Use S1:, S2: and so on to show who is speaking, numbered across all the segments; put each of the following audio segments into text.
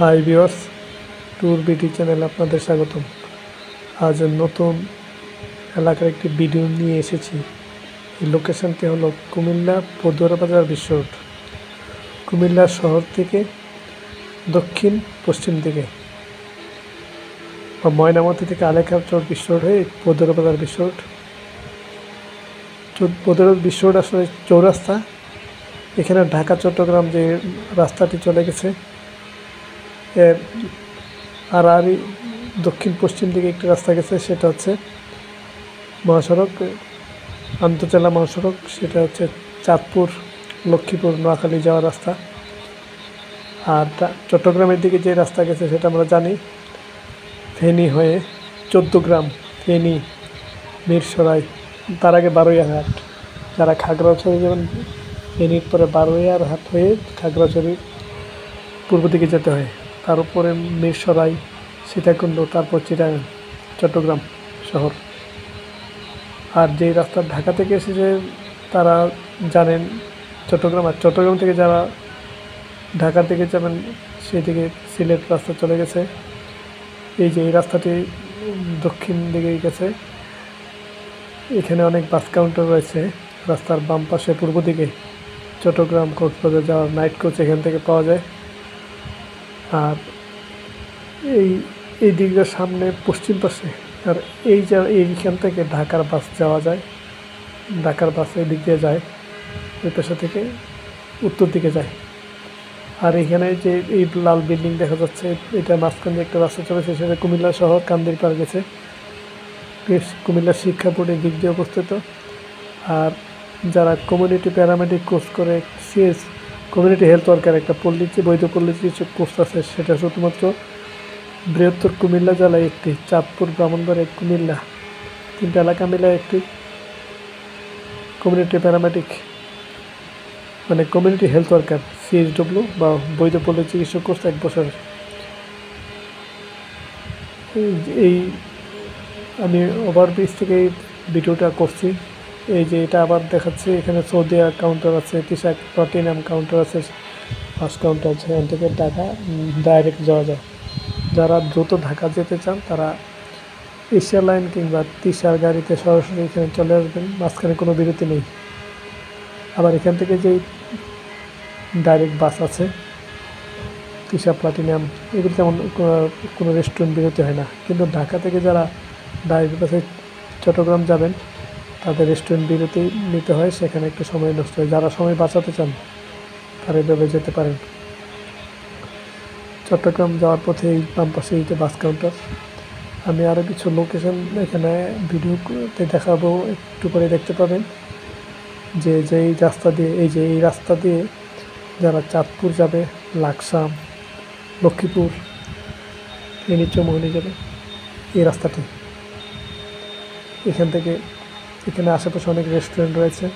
S1: Hi viewers, tour BD চ্যানেলে আপনাদের স্বাগতম। আজ নতুন এলাকার একটি ভিডিও নিয়ে এসেছি। এই লোকেশনটি হলো কুমিল্লা পদুয়ার বাজার বিশ্ব রোড। কুমিল্লা শহর থেকে দক্ষিণ পশ্চিম দিকে বা ময়নামতি থেকে আলেখাচর বিশ্ব রোড হয়ে পদুয়ার বাজার বিশ্ব রোড। পদুয়ার বিশ্ব রোড আসলে চৌরাস্তা। এখানে ঢাকা চট্টগ্রাম যে রাস্তাটি চলে গেছে এর আরই দক্ষিণ পশ্চিম দিকে একটি রাস্তা গেছে, সেটা হচ্ছে মহাসড়ক, আন্তজেলা মহাসড়ক। সেটা হচ্ছে চাঁদপুর, লক্ষ্মীপুর, নোয়াখালী যাওয়ার রাস্তা। আর চট্টগ্রামের দিকে যে রাস্তা গেছে সেটা আমরা জানি, ফেনী হয়ে 14 গ্রাম, ফেনী, মিরসরাই, তার আগে বারোয়ারহাট। যারা খাগড়াছড়ি যাবেন ফেনীর পরে বারোয়ারহাট হয়ে খাগড়াছড়ি পূর্ব দিকে যেতে হয়, তার উপরে মিরসরাই, সীতাকুণ্ড, তারপর চিটাগাং, চট্টগ্রাম শহর। আর যেই রাস্তা ঢাকা থেকে এসেছে তারা জানেন চট্টগ্রাম, আর চট্টগ্রাম থেকে যারা ঢাকার দিকে যাবেন সেই দিকে সিলেট রাস্তা চলে গেছে। এই যে এই রাস্তাটি দক্ষিণ দিকে গেছে, এখানে অনেক বাস কাউন্টার রয়েছে। রাস্তার বাম পাশে পূর্ব দিকে চট্টগ্রাম কক্সবাজার যাওয়ার নাইট কোচ এখান থেকে পাওয়া যায়। আর এই দিকটার সামনে পশ্চিম পাশে, আর এইখান থেকে ঢাকার বাস যাওয়া যায়। ঢাকার বাস এই দিক দিয়ে যায়, ওই পাশা থেকে উত্তর দিকে যায়। আর এখানে যে এই লাল বিল্ডিং দেখা যাচ্ছে, এটা মাঝখান দিয়ে একটা রাস্তা চলেছে, সেটা কুমিল্লা শহর কান্দির পার গেছে। কুমিল্লা শিক্ষা বোর্ডের দিক দিয়ে অবস্থিত। আর যারা কমিউনিটি প্যারামেডিক কোর্স করে, সিএস কমিউনিটি হেলথ ওয়ার্কার একটা পল্লীতে বৈধ পল্লীতে কোর্স আছে, সেটা শুধুমাত্র বৃহত্তর কুমিল্লা জেলায় একটি, চাঁদপুর, ব্রাহ্মণবাড়িয়া, কুমিল্লা, 3টা এলাকা মিলে একটি কমিউনিটি প্যারামেডিক মানে কমিউনিটি হেলথ ওয়ার্কার সিএসডব্লিউ বা বৈধ পল্লী চিকিৎসক কোর্স 1 বছরের। এই আমি ওভারব্রিজ থেকে এই ভিডিওটা করছি। এই যে এটা আবার দেখাচ্ছে, এখানে সৌদিয়া কাউন্টার আছে, তিশা প্লাটিনাম কাউন্টার আছে, বাস কাউন্টার আছে। এখান থেকে ঢাকা ডাইরেক্ট যাওয়া যায়। যারা দ্রুত ঢাকা যেতে চান তারা এশিয়া লাইন কিংবা তিশার গাড়িতে সরাসরি এখানে চলে আসবেন, মাঝখানে কোনো বিরতি নেই। আবার এখান থেকে যেই ডাইরেক্ট বাস আছে তিশা প্লাটিনাম, এগুলো তেমন কোনো রেস্টুরেন্ট বিরতি হয় না। কিন্তু ঢাকা থেকে যারা ডাইরেক্ট বাসে চট্টগ্রাম যাবেন তাদের রেস্টুরেন্ট বিরতি নিতে হয়, সেখানে একটু সময় নষ্ট হয়। যারা সময় বাঁচাতে চান তারা এভাবে যেতে পারেন। চট্টগ্রাম যাওয়ার পথে এই বাম পাশে এইটা বাস কাউন্টার। আমি আরও কিছু লোকেশন এখানে ভিডিওতে দেখাবো, একটু করে দেখতে পাবেন। যেই রাস্তা দিয়ে এই রাস্তা দিয়ে যারা চাঁদপুর যাবে, লাকসাম, লক্ষ্মীপুর, ফেনী, চৌমুহনী যাবে, এই রাস্তাটি। এখানে আশেপাশে অনেক রেস্টুরেন্ট রয়েছে।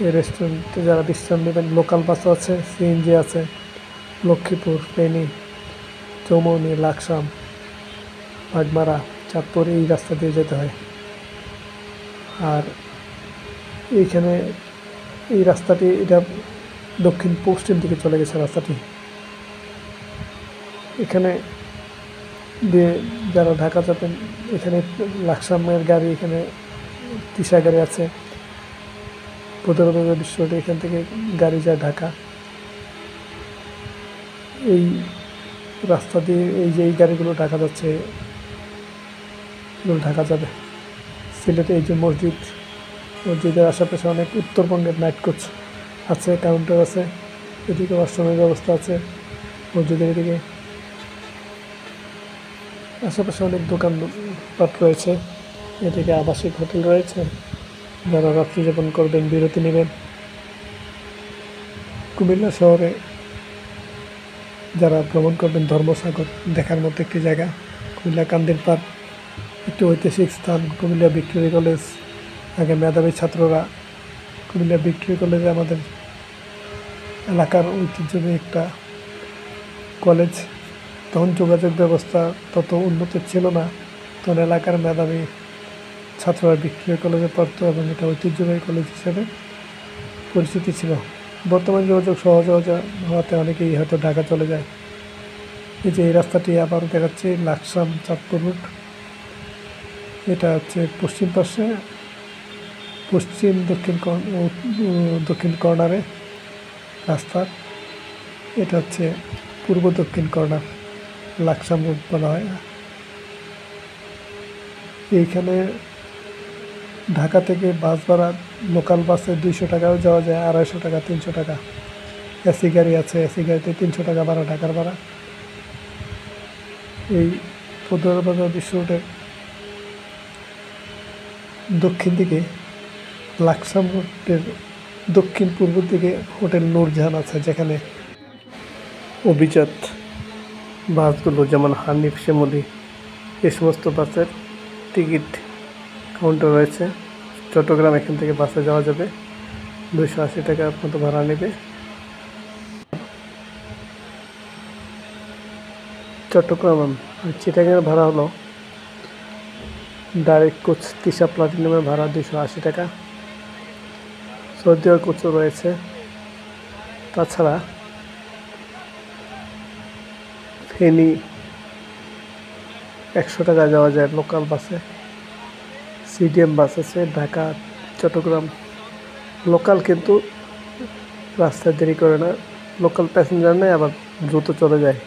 S1: এই রেস্টুরেন্টে যারা বিশ্রাম নেবেন, লোকাল বাসও আছে, সিএনজি আছে। লক্ষ্মীপুর, ফেনী, চৌমুহনী, লাকসাম, বাগমারা, চাঁদপুর এই রাস্তা দিয়ে যেতে হয়। আর এইখানে এই রাস্তাটি এটা দক্ষিণ পশ্চিম দিকে চলে গেছে রাস্তাটি। এখানে দিয়ে যারা ঢাকা যাবেন, এখানে লাকসামের গাড়ি, এখানে তিশা গাড়ি আছে, পদুয়ার বিশ্ব রোডে এখান থেকে গাড়ি যায় ঢাকা। এই রাস্তা দিয়ে এই গাড়িগুলো ঢাকা যাচ্ছে, এগুলো ঢাকা যাবে। সিলেটে এই যে মসজিদের আশেপাশে অনেক উত্তরবঙ্গের নাইট কোচ আছে, কাউন্টার আছে, এদিকে ওয়াশরুমের ব্যবস্থা আছে। মসজিদের এদিকে আশেপাশে অনেক দোকানপাট রয়েছে, এদিকে আবাসিক হোটেল রয়েছে। যারা রাত্রি যাপন করবেন, বিরতি নেবেন। কুমিল্লা শহরে যারা ভ্রমণ করবেন, ধর্মসাগর দেখার মতো একটি জায়গা। কুমিল্লা কান্দির পাড় একটি ঐতিহাসিক স্থান। কুমিল্লা ভিক্টোরিয়া কলেজ, আগে মেধাবী ছাত্ররা কুমিল্লা ভিক্টোরিয়া কলেজে আমাদের এলাকার ঐতিহ্যবাহী একটা কলেজ। তখন যোগাযোগ ব্যবস্থা তত উন্নত ছিল না, তখন এলাকার মেধাবী ছাত্ররা ভিক্টোরিয়া কলেজে পড়তো এবং এটা ঐতিহ্যবাহী কলেজ হিসেবে পরিচিতি ছিল। বর্তমান যোগাযোগ সহজ হওয়াতে অনেকেই হয়তো ঢাকা চলে যায়। এই যে এই রাস্তাটি আবার দেখাচ্ছি লাকসাম চাঁদপুর রুট। এটা হচ্ছে পশ্চিম পাশে পশ্চিম দক্ষিণ কর্নারে রাস্তার। এটা হচ্ছে পূর্ব দক্ষিণ কর্নার, লাকসাম রুট বলা হয়। এইখানে ঢাকা থেকে বাস ভাড়া লোকাল বাসে 200 টাকাও যাওয়া যায়, 250 টাকা, 300 টাকা। এসি গাড়ি আছে, এসি গাড়িতে 300 টাকা ভাড়া, ঢাকার ভাড়া। এই পদুয়ারবাজার বিশ্ব রোডের দক্ষিণ দিকে লাকসাম রোডের দক্ষিণ পূর্ব দিকে হোটেল নূরজাহান আছে, যেখানে অভিজাত বাসগুলো যেমন হানিফ, শ্যামলী এই সমস্ত বাসের টিকিট কাউন্টার রয়েছে। চট্টগ্রাম এখান থেকে বাসে যাওয়া যাবে, 280 টাকার মতো ভাড়া নেবে। চট্টগ্রাম আর চিটাগাংয়ের ভাড়া হলো ডাইরেক্ট কোচ তিশা প্লাটিনামের ভাড়া 280 টাকা। সৌদিয়ার কোচও রয়েছে। তাছাড়া ফেনী 100 টাকা যাওয়া যায় লোকাল বাসে। সিডিএম বাস আছে ঢাকা চট্টগ্রাম লোকাল, কিন্তু রাস্তায় দেরি করে না, লোকাল প্যাসেঞ্জার নেই, আবার দ্রুত চলে যায়।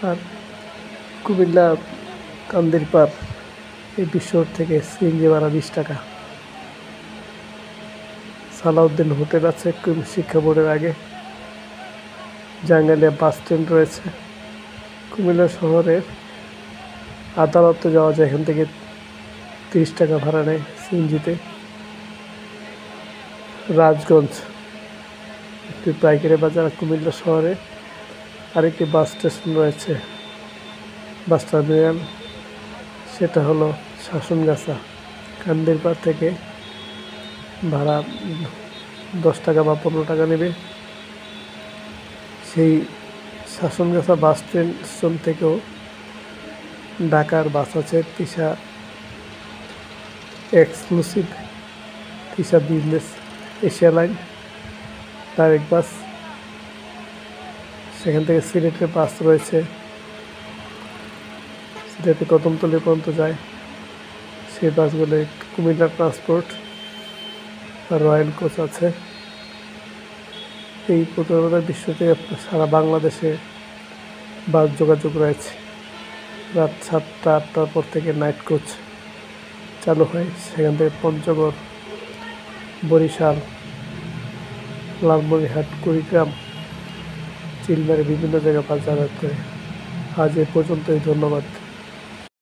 S1: আর কুমিল্লা কান্দিরপাড় এই বিশ্ব রোড থেকে সিএনজি ভাড়া 20 টাকা। সালাউদ্দিন হোটেল আছে শিক্ষা বোর্ডের আগে। জাঙ্গালিয়া বাস স্ট্যান্ড রয়েছে। কুমিল্লা শহরের আদালতে যাওয়া যায়, এখান থেকে 30 টাকা ভাড়া নেয় সিএনজিতে। রাজগঞ্জ একটি পাইকারি বাজার। কুমিল্লা শহরে আরেকটি বাস স্টেশন রয়েছে, বাস টার্মিনাল, সেটা হলো শাসনগাছা। কান্দিরপাড় থেকে ভাড়া 10 টাকা বা 15 টাকা নেবে। সেই শাসনগাছা বাস স্টেশন থেকেও ঢাকার বাস আছে Tisha exclusive, Tisha business, Asia line direct bus. সেখান থেকে সিলেটের বাস রয়েছে, সিলেটে কদমতলী পর্যন্ত যায় সেই বাসগুলো। কুমিল্লা ট্রান্সপোর্ট আর রয়্যাল কোচ আছে। এই পদুয়ারবাজার বিশ্ব থেকে সারা বাংলাদেশে বাস যোগাযোগ রয়েছে। রাত 7টা 8টার পর থেকে নাইট কোচ চালু হয়। সেখান থেকে পঞ্চগড়, বরিশাল, লালমনিরহাট, কুড়িগ্রাম, চিলমারি বিভিন্ন জায়গায় বাস যাতায়াত করে। আজ এ পর্যন্তই, ধন্যবাদ।